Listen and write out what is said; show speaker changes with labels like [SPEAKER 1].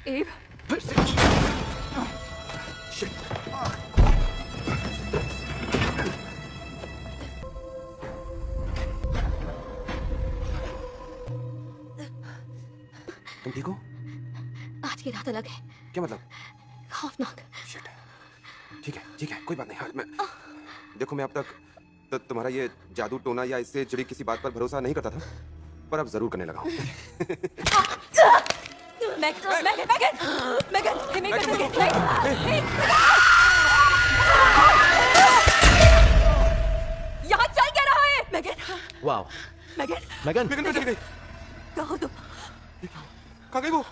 [SPEAKER 1] एव
[SPEAKER 2] तुम ठीक हो?
[SPEAKER 1] आज की रात अलग है।
[SPEAKER 2] क्या मतलब?
[SPEAKER 1] खौफनाक।
[SPEAKER 2] शिट। ठीक है, कोई बात नहीं। हाँ, देखो मैं अब तक तुम्हारा ये जादू टोना या इससे जुड़ी किसी बात पर भरोसा नहीं करता था, पर अब जरूर करने लगा हूँ।
[SPEAKER 1] यहाँ चल क्या रहा है? मैगन,
[SPEAKER 3] वाओ
[SPEAKER 1] मैगन,
[SPEAKER 3] मैगन
[SPEAKER 2] मैगन चली गई।
[SPEAKER 1] कहो तुम।
[SPEAKER 2] कहाँ गई वो?